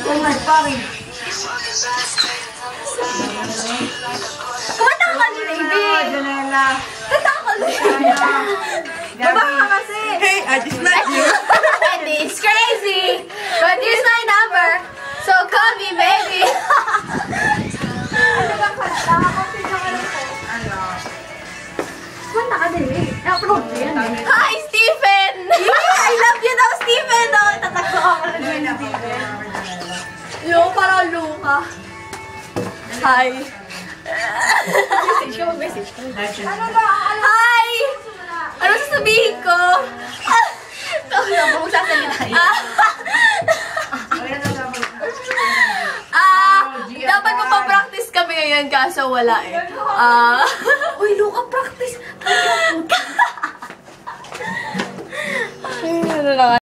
Oh my fucking. Kumanta ka kali, baby! Janela. Kanta ka kali! Baba ka kasi! Hey, I just met you. And it's crazy! But here's my number, so call me, baby! Ano bang kanta? Kumanta ka lang po. Ano? Kumanta ka din eh. I-upload mo yan eh. Hi, Stephen! I love you daw, Stephen! Oh, tatakbo ako na din, Stephen. Lo, parang Luka. Hi. Message ka, mag-message ka. Ano ba? Hi! Ano sasabihin ko? Ito, huwag sasalitain. Dapat magpa-practice kami ngayon kaso wala eh. Uy, Luka, practice! Ano na